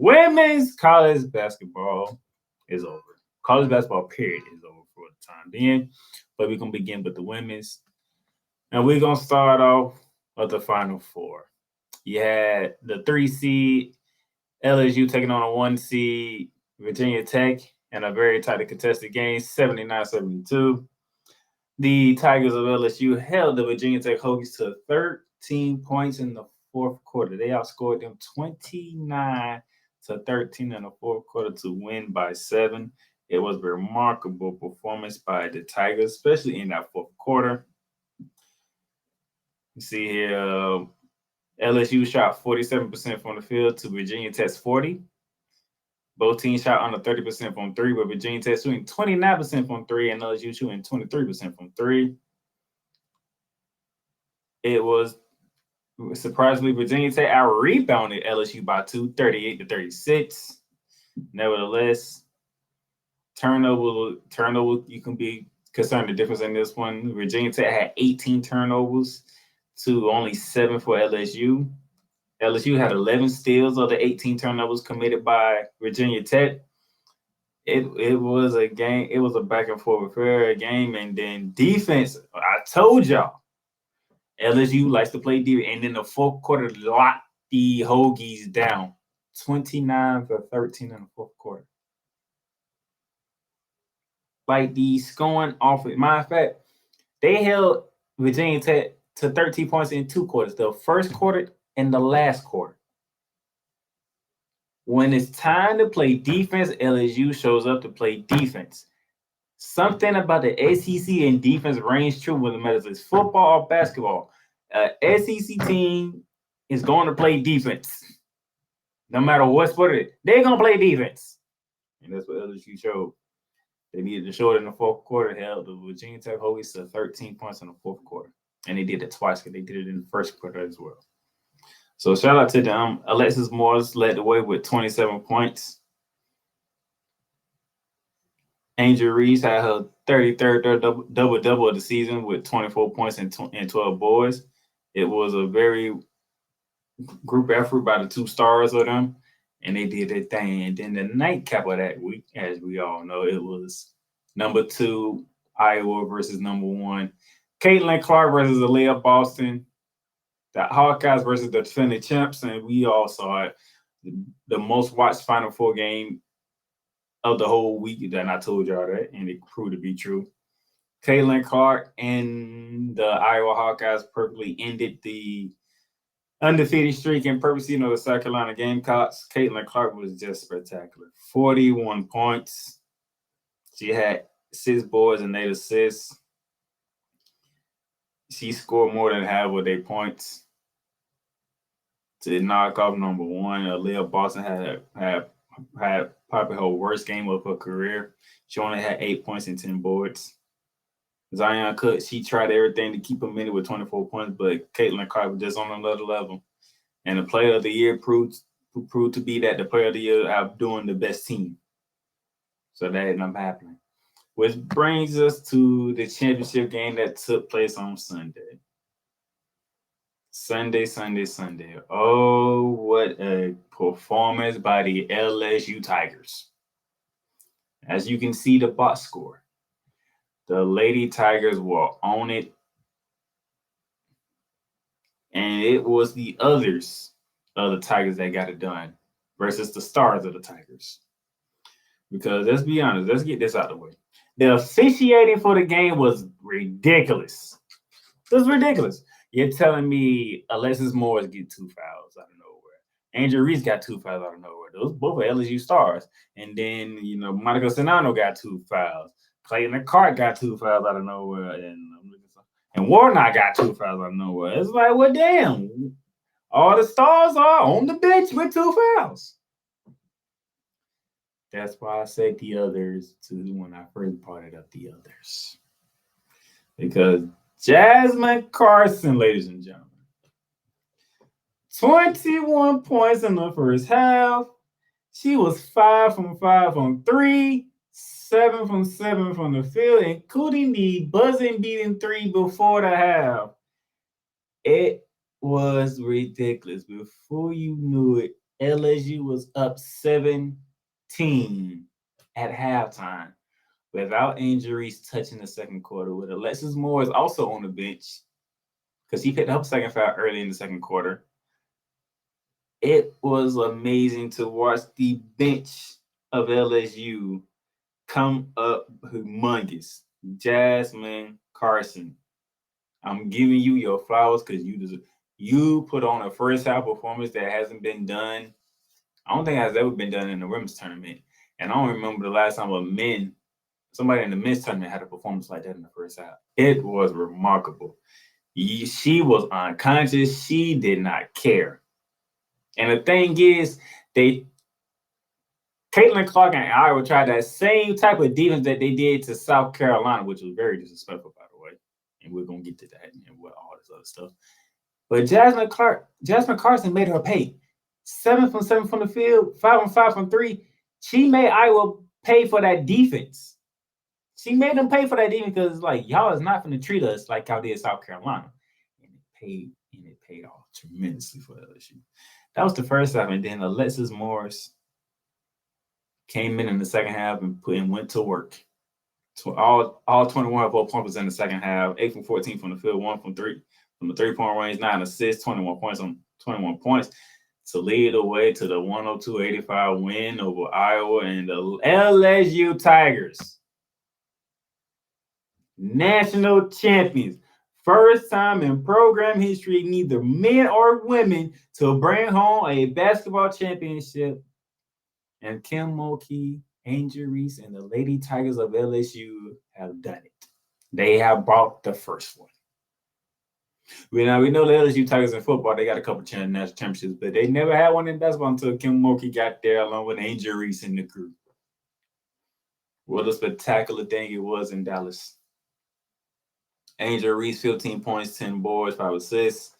women's college basketball is over. College basketball period is over for the time being. But we're gonna begin with the women's. And we're gonna start off with the final four. You had the 3 seed LSU taking on a 1 seed Virginia Tech in a very tightly contested game, 79-72. The Tigers of LSU held the Virginia Tech Hokies to 13 points in the fourth quarter. They outscored them 29-13 in the fourth quarter to win by 7. It was a remarkable performance by the Tigers, especially in that fourth quarter. You see here, LSU shot 47% from the field to Virginia Tech's 40. Both teams shot under 30% from 3, but Virginia Tech shooting 29% from 3 and LSU shooting 23% from 3. It was surprisingly Virginia Tech out-rebounded LSU by 2, 38-36. Nevertheless, turnover, you can be concerned the difference in this one. Virginia Tech had 18 turnovers to only 7 for LSU. LSU had 11 steals of the 18 turnovers committed by Virginia Tech. It was a game. It was a back and forth fair game, and then defense. I told y'all, LSU likes to play defense, and then the fourth quarter locked the Hokies down, 29-13 in the fourth quarter. Like the scoring off. Matter of fact, they held Virginia Tech to 13 points in 2 quarters. The first quarter and the last quarter. When it's time to play defense, LSU shows up to play defense. Something about the SEC and defense reigns true whether it matters it's football or basketball. SEC team is going to play defense. No matter what sport it is, they're going to play defense. And that's what LSU showed. They needed to show it in the fourth quarter, held the Virginia Tech Hokies to 13 points in the fourth quarter. And they did it twice because they did it in the first quarter as well. So shout out to them. Alexis Morris led the way with 27 points. Angel Reese had her 33rd double-double of the season with 24 points and 12 boards. It was a very group effort by the 2 stars of them, and they did their thing. And then the nightcap of that week, as we all know, it was number 2, Iowa versus number 1. Caitlin Clark versus Aaliyah Boston. The Hawkeyes versus the defending champs, and we all saw it. The most watched Final Four game of the whole week, and I told y'all that, and it proved to be true. Caitlin Clark and the Iowa Hawkeyes perfectly ended the undefeated streak and purposely, the South Carolina Gamecocks. Caitlin Clark was just spectacular. 41 points. She had 6 boards and 8 assists. She scored more than half of their points to knock off number 1. Aaliyah Boston had probably her worst game of her career. She only had 8 points and 10 boards. Zion Cook, she tried everything to keep him in it with 24 points, but Caitlin Clark was just on another level. And the player of the year proved to be that the player of the year outdoing the best team. So that ended up happening. Which brings us to the championship game that took place on Sunday. Sunday. Oh, what a performance by the LSU Tigers. As you can see the box score, the Lady Tigers were on it. And it was the others of the Tigers that got it done versus the stars of the Tigers. Because let's be honest, let's get this out of the way. The officiating for the game was ridiculous. It was ridiculous. You're telling me Alexis Morris get 2 fouls out of nowhere. Angel Reese got 2 fouls out of nowhere. Those both are LSU stars. And then, Monica Sonano got 2 fouls. Clayton Clark got 2 fouls out of nowhere. And Warnock got 2 fouls out of nowhere. It's like, well, damn. All the stars are on the bench with 2 fouls. That's why I said the others when I first brought it up, the others. Because Jasmine Carson, ladies and gentlemen, 21 points in the first half. She was 5 from 5 from 3, 7 from 7 from the field, including the buzzing-beating 3 before the half. It was ridiculous. Before you knew it, LSU was up 17 at halftime without injuries touching the second quarter, with Alexis Morris also on the bench because he picked up second foul early in the second quarter. It was amazing to watch the bench of LSU come up humongous. Jasmine Carson, I'm giving you your flowers because you put on a first half performance that hasn't been done. I don't think it has ever been done in the women's tournament. And I don't remember the last time somebody in the men's tournament had a performance like that in the first half. It was remarkable. She was unconscious. She did not care. And the thing is, Caitlin Clark and Iowa tried that same type of defense that they did to South Carolina, which was very disrespectful, by the way. And we're going to get to that and all this other stuff. But Jasmine Carson made her pay. 7 from 7 from the field, 5 from 5 from 3. She made Iowa pay for that defense. She made them pay for that defense because, like, y'all is not going to treat us like y'all did South Carolina. And it paid off tremendously for LSU. That was the first half. And then Alexis Morris came in the second half and went to work. So all 21 of her points in the second half, 8 from 14 from the field, 1 from 3 from the 3-point range, 9 assists, 21 points to lead the way to the 102-85 win over Iowa and the LSU Tigers. National champions. First time in program history, neither men or women to bring home a basketball championship. And Kim Mulkey, Angel Reese, and the Lady Tigers of LSU have done it. They have brought the first one. We know the LSU Tigers in football, they got a couple national championships, but they never had one in basketball until Kim Mulkey got there along with Angel Reese and the crew. What a spectacular thing it was in Dallas. Angel Reese, 15 points, 10 boards, 5 assists.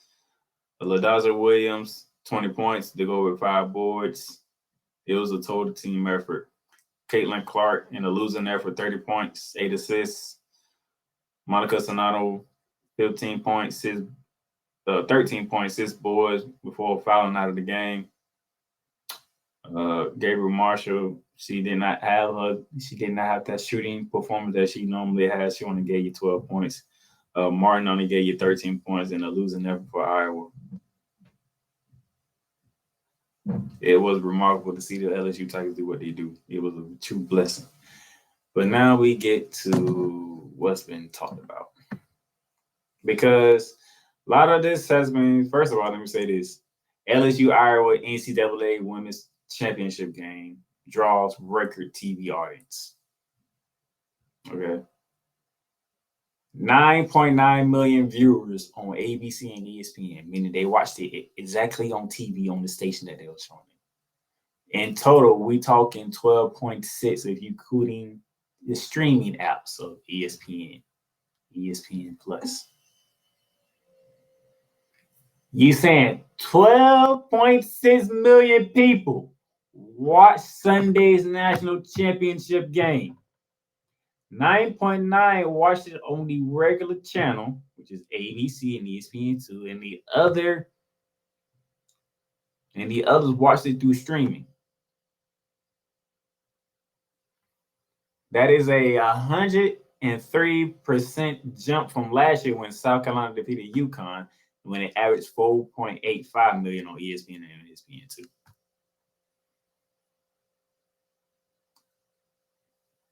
LaDaza Williams, 20 points to go with 5 boards. It was a total team effort. Caitlin Clark in the losing effort, 30 points, 8 assists. Monica Sonato, 15 points, 13 points, 6 boards before fouling out of the game. Gabriel Marshall, she did not have that shooting performance that she normally has. She only gave you 12 points. Martin only gave you 13 points in the losing effort for Iowa. It was remarkable to see the LSU Tigers do what they do. It was a true blessing. But now we get to what's been talked about. Because a lot of this has been, first of all, let me say this. LSU Iowa NCAA Women's Championship game draws record TV audience. Okay. 9.9 million viewers on ABC and ESPN, meaning they watched it exactly on TV on the station that they were showing it. In total, we talking 12.6 if you including the streaming apps of ESPN Plus. You saying 12.6 million people watch Sunday's national championship game. 9.9 watched it on the regular channel, which is ABC and ESPN2, and the others watched it through streaming. That is a 103% jump from last year when South Carolina defeated UConn, when it averaged 4.85 million on ESPN and ESPN2.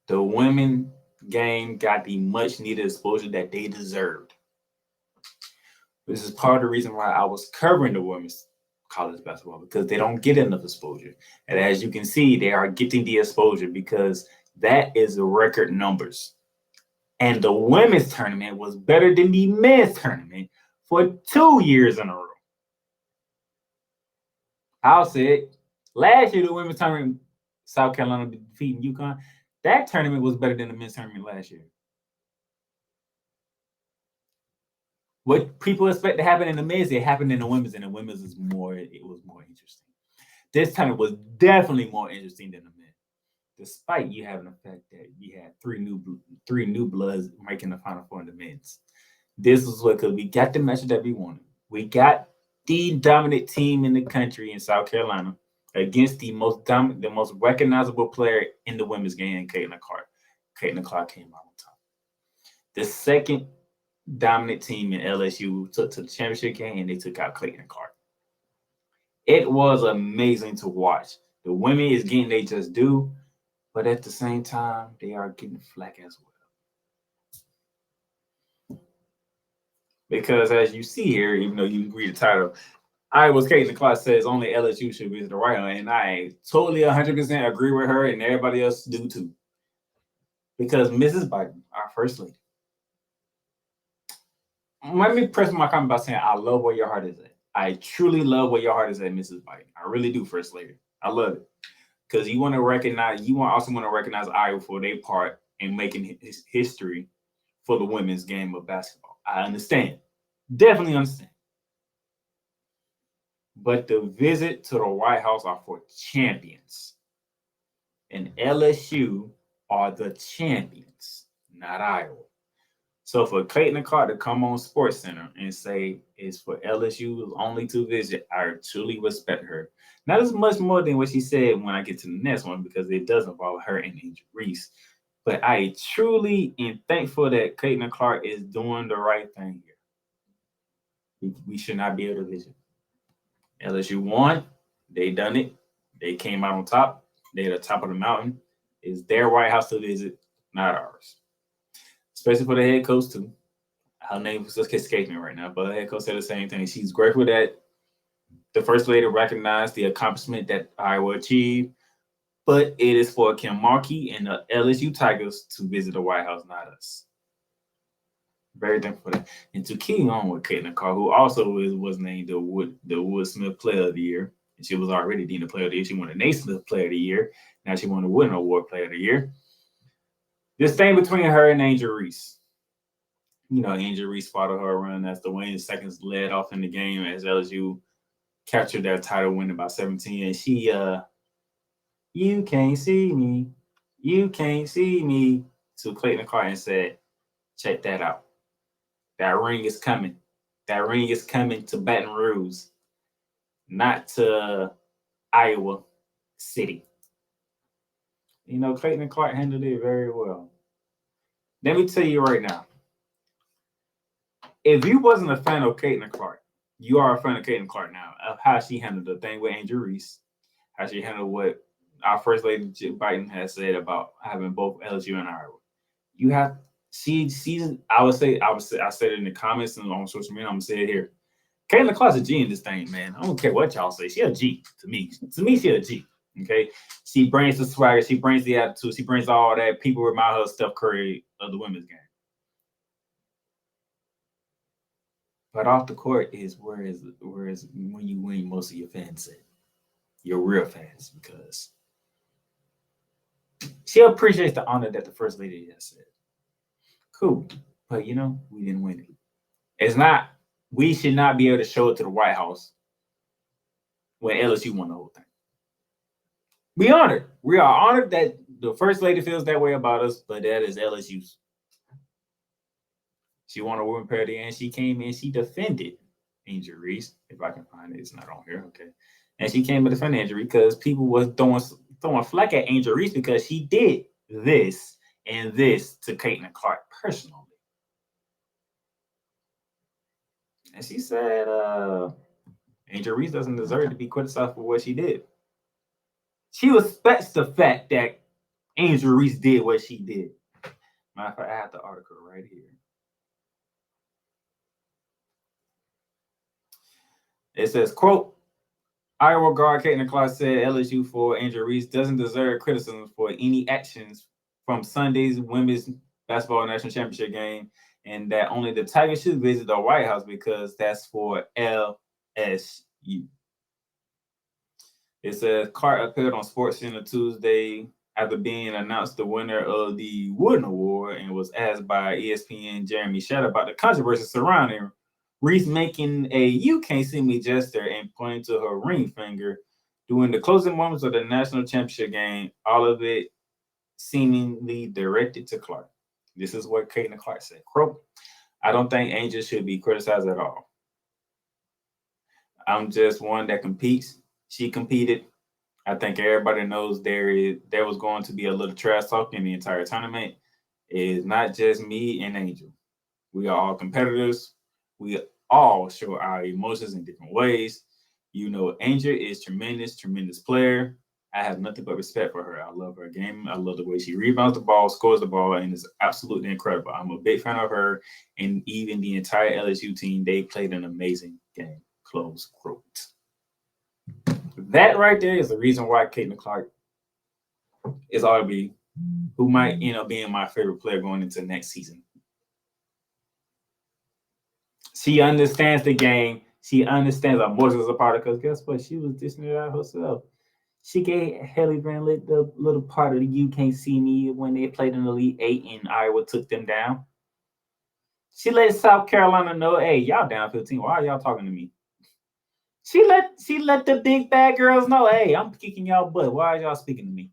The women game got the much needed exposure that they deserved. This is part of the reason why I was covering the women's college basketball, because they don't get enough exposure. And as you can see, they are getting the exposure because that is the record numbers. And the women's tournament was better than the men's tournament for 2 years in a row. I'll say it. Last year, the women's tournament, South Carolina defeating UConn, that tournament was better than the men's tournament last year. What people expect to happen in the men's, it happened in the women's, and the women's was more interesting. This tournament was definitely more interesting than the men, despite you having the fact that you had three new bloods making the Final Four in the men's. This was what, because we got the matchup that we wanted. We got the dominant team in the country in South Carolina, against the most dominant, the most recognizable player in the women's game, Caitlin Clark. Caitlin Clark came out on top. The second dominant team in LSU took to the championship game, and they took out Caitlin Clark. It was amazing to watch. The women is getting they just do, but at the same time, they are getting flack as well. Because as you see here, even though you read the title, Iowa's Caitlin Clark says only LSU should visit the White House, and I totally 100% agree with her, and everybody else do too. Because Mrs. Biden, our first lady, let me press my comment by saying I love where your heart is at. I truly love where your heart is at, Mrs. Biden. I really do, First Lady. I love it. Because you want to recognize, also want to recognize Iowa for their part in making history for the women's game of basketball. I understand. Definitely understand. But the visit to the White House are for champions. And LSU are the champions, not Iowa. So for Caitlin Clark to come on Sports Center and say it's for LSU only to visit, I truly respect her. Not as much more than what she said when I get to the next one, because it does involve her and Angel Reese. But I truly am thankful that Caitlin Clark is doing the right thing here. We should not be able to visit. LSU won. They done it. They came out on top. They're at the top of the mountain. It's their White House to visit, not ours. Especially for the head coach, too. Her name was just escaping me right now, but the head coach said the same thing. She's grateful that the first lady recognized the accomplishment that Iowa achieved, but it is for Kim Markey and the LSU Tigers to visit the White House, not us. Very thankful for that. And to keep on with Caitlin Clark, who also was named the Wood Smith Player of the Year, and she was already deemed the Player of the Year. She won the Naismith Player of the Year. Now she won the Wooden Award Player of the Year. This thing between her and Angel Reese. You know, Angel Reese followed her run as the Wayne seconds led off in the game as LSU captured their title, winning by 17. And she, you can't see me, you can't see me, to Clayton Clark and said, check that out. That ring is coming. That ring is coming to Baton Rouge, not to Iowa City. You know, Clayton Clark handled it very well. Let me tell you right now, if you wasn't a fan of Caitlin Clark, you are a fan of Caitlin Clark now, of how she handled the thing with Angel Reese, how she handled what our First Lady Biden has said about having both LSU and Iowa. You have I said it in the comments and on social media. I'm gonna say it here. Caitlin Clark's a G in this thing, man. I don't care what y'all say. She a G to me. To me, she a G. Okay, she brings the swagger, she brings the attitude, she brings all that. People remind her of Steph Curry of the women's game. But off the court is where is when you win most of your fans at, your real fans, because she appreciates the honor that the First Lady has said. Cool, but you know, we didn't win it. It's not. We should not be able to show it to the White House when LSU won the whole thing. We honored. We are honored that the First Lady feels that way about us, but that is LSU's. She won a women parity, and she came and she defended Angel Reese. If I can find it, it's not on here. Okay, and she came to defend Angel Reese because people was throwing flack at Angel Reese because she did this and this to Caitlin Clark personally. And she said, Angel Reese doesn't deserve to be criticized for what she did. She respects the fact that Angel Reese did what she did. Matter of fact, I have the article right here. It says, quote, Iowa guard Caitlin Clark said LSU for Angel Reese doesn't deserve criticism for any actions from Sunday's women's basketball national championship game, and that only the Tigers should visit the White House because that's for LSU. It says Clark appeared on SportsCenter Tuesday after being announced the winner of the Wooden Award and was asked by ESPN Jeremy Shadd about the controversy surrounding Reese making a "you can't see me" gesture and pointing to her ring finger during the closing moments of the national championship game, all of it seemingly directed to Clark. This is what Caitlin Clark said. Quote, I don't think Angel should be criticized at all. I'm just one that competes. She competed. I think everybody knows there was going to be a little trash talk in the entire tournament. It's not just me and Angel. We are all competitors. We all show our emotions in different ways. You know, Angel is tremendous, tremendous player. I have nothing but respect for her. I love her game. I love the way she rebounds the ball, scores the ball, and is absolutely incredible. I'm a big fan of her, and even the entire LSU team. They played an amazing game. Close quote. That right there is the reason why Caitlin Clark is arguably who might end up being my favorite player going into next season. She understands the game. She understands emotions a part of, because guess what? She was dishing it out herself. She gave Haley Van Lith the little part of the "You Can't See Me" when they played in the Elite Eight and Iowa took them down. She let South Carolina know, hey, y'all down 15. Why are y'all talking to me? She let the big bad girls know, hey, I'm kicking y'all butt. Why are y'all speaking to me?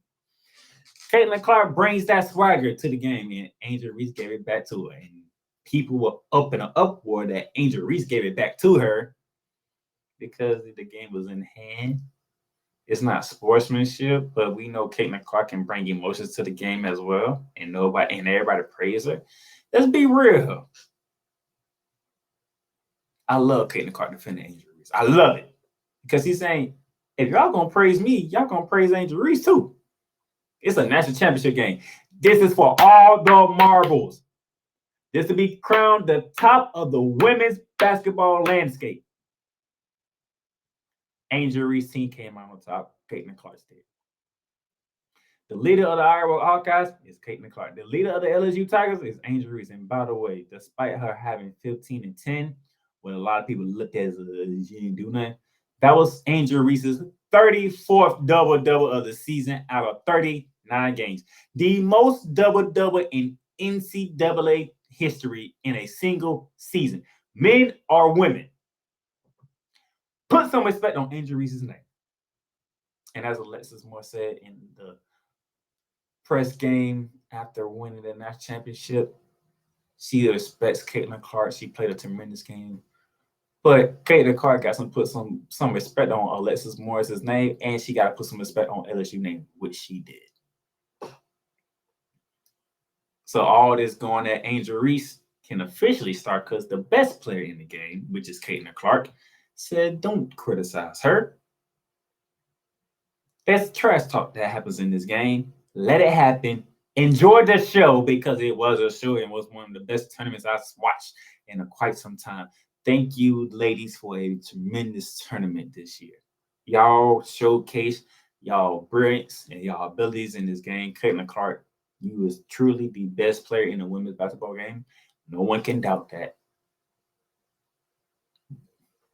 Caitlin Clark brings that swagger to the game, and Angel Reese gave it back to her. And people were up in an uproar that Angel Reese gave it back to her because the game was in hand. It's not sportsmanship, but we know Caitlin Clark can bring emotions to the game as well, and everybody praise her. Let's be real. I love Caitlin Clark defending Angel Reese. I love it because he's saying, if y'all gonna praise me, y'all gonna praise Angel Reese too. It's a national championship game. This is for all the marbles. This to be crowned the top of the women's basketball landscape. Angel Reese team came out on top. Caitlin Clark did. The leader of the Iowa Hawkeyes is Caitlin Clark. The leader of the LSU Tigers is Angel Reese. And by the way, despite her having 15 and 10, when a lot of people looked at it as she didn't do nothing, that was Angel Reese's 34th double-double of the season out of 39 games. The most double-double in NCAA history in a single season. Men or women. Put some respect on Angel Reese's name. And as Alexis Moore said in the press game after winning the national championship, she respects Caitlin Clark. She played a tremendous game. But Caitlin Clark got to put some respect on Alexis Morris's name, and she got to put some respect on LSU name, which she did. So all this going at Angel Reese can officially start because the best player in the game, which is Caitlin Clark, said don't criticize her. That's trash talk that happens in this game. Let it happen. Enjoy the show because it was a show and was one of the best tournaments I've watched in quite some time. Thank you, ladies, for a tremendous tournament this year. Y'all showcase y'all brilliance and y'all abilities in this game. Caitlin Clark, you is truly the best player in the women's basketball game. No one can doubt that.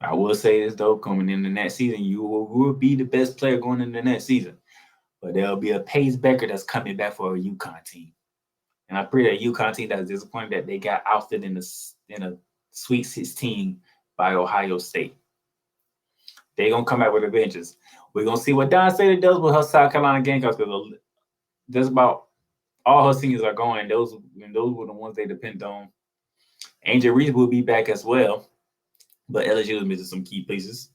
I will say this though, coming into next season, you will be the best player going into the next season. But there'll be a Pace Becker that's coming back for a UConn team. And I pray that UConn team that's disappointed that they got ousted in a Sweet 16 by Ohio State. They're going to come out with a vengeance. We're going to see what Don Staley does with her South Carolina Gamecocks because just about all her seniors are going. Those were the ones they depend on. Angel Reese will be back as well, but LSU is missing some key pieces.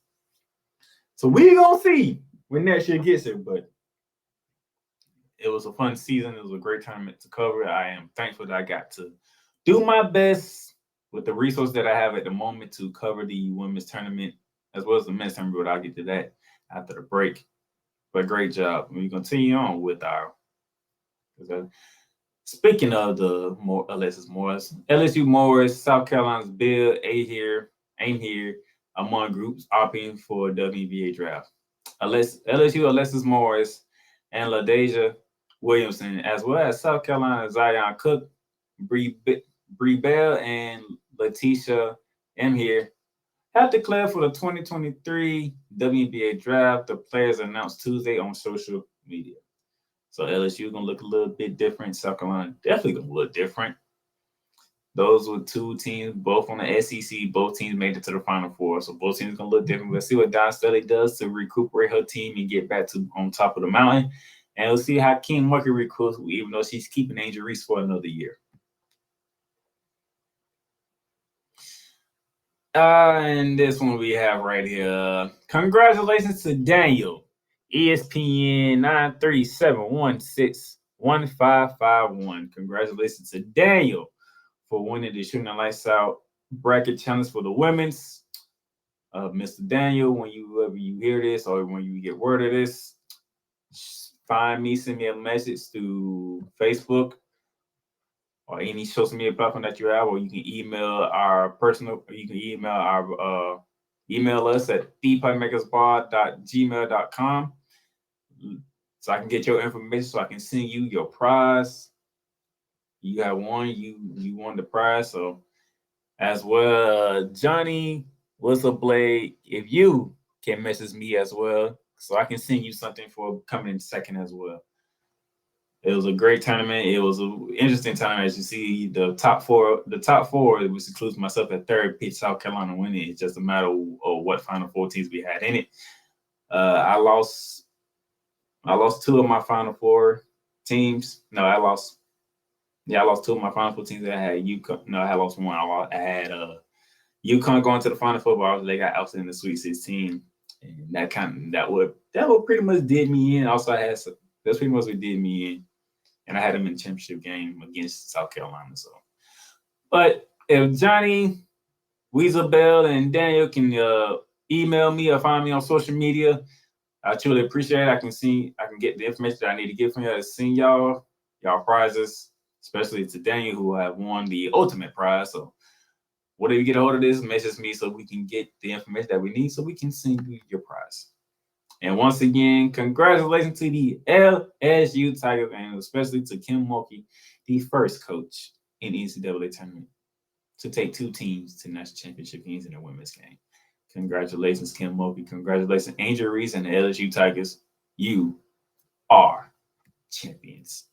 So we're going to see when next year gets here, but it was a fun season. It was a great tournament to cover. I am thankful that I got to do my best with the resources that I have at the moment to cover the women's tournament as well as the men's tournament, but I'll get to that after the break. But great job. We continue on with our. Speaking of the Alexis Morris, LSU Morris, South Carolina's Bill ain't here among groups opting for WNBA draft. LSU Alexis Morris and LaDasia Williamson, as well as South Carolina Zion Cook, Bree Bell, and Letitia M. here, have declared for the 2023 WNBA draft. The players announced Tuesday on social media. So LSU gonna look a little bit different. South Carolina definitely gonna look different. Those were two teams, both on the SEC. Both teams made it to the Final Four, so both teams gonna look different. Let's see what Don Staley does to recuperate her team and get back to on top of the mountain. And we'll see how King Murphy recruits, even though she's keeping Angel Reese for another year. And this one we have right here. Congratulations to Daniel. ESPN 937161551. Congratulations to Daniel for winning the Shooting the Lights Out bracket challenge for the women's. Mr. Daniel, whenever you hear this or when you get word of this, find me, send me a message through Facebook or any social media platform that you have, or you can email our personal, or you can email us at theplaymakerzbar.gmail.com so I can get your information so I can send you your prize. You have won, you won the prize. So as well, Johnny, what's up, Blade? If you can message me as well, so I can send you something for coming in second as well. It was a great tournament. It was an interesting time, as you see. The top four, which includes myself at third, picked South Carolina winning. It's just a matter of what Final Four teams we had in it. I lost two of my Final Four teams. No, I lost two of my Final Four teams. I had UConn. No, I had lost one. I had UConn going to the Final Four, but they got ousted in the Sweet 16, and that would pretty much did me in. Also, that's pretty much what did me in. And I had him in the championship game against South Carolina. So, but if Johnny, Weasel Bell, and Daniel can email me or find me on social media, I truly appreciate it. I can get the information that I need to get from you to send y'all prizes, especially to Daniel, who have won the ultimate prize. So, whatever you get a hold of this, message me so we can get the information that we need so we can send you your prize. And once again, congratulations to the LSU Tigers and especially to Kim Mulkey, the first coach in the NCAA tournament to take two teams to national championship games in the women's game. Congratulations, Kim Mulkey. Congratulations, Angel Reese and the LSU Tigers. You are champions.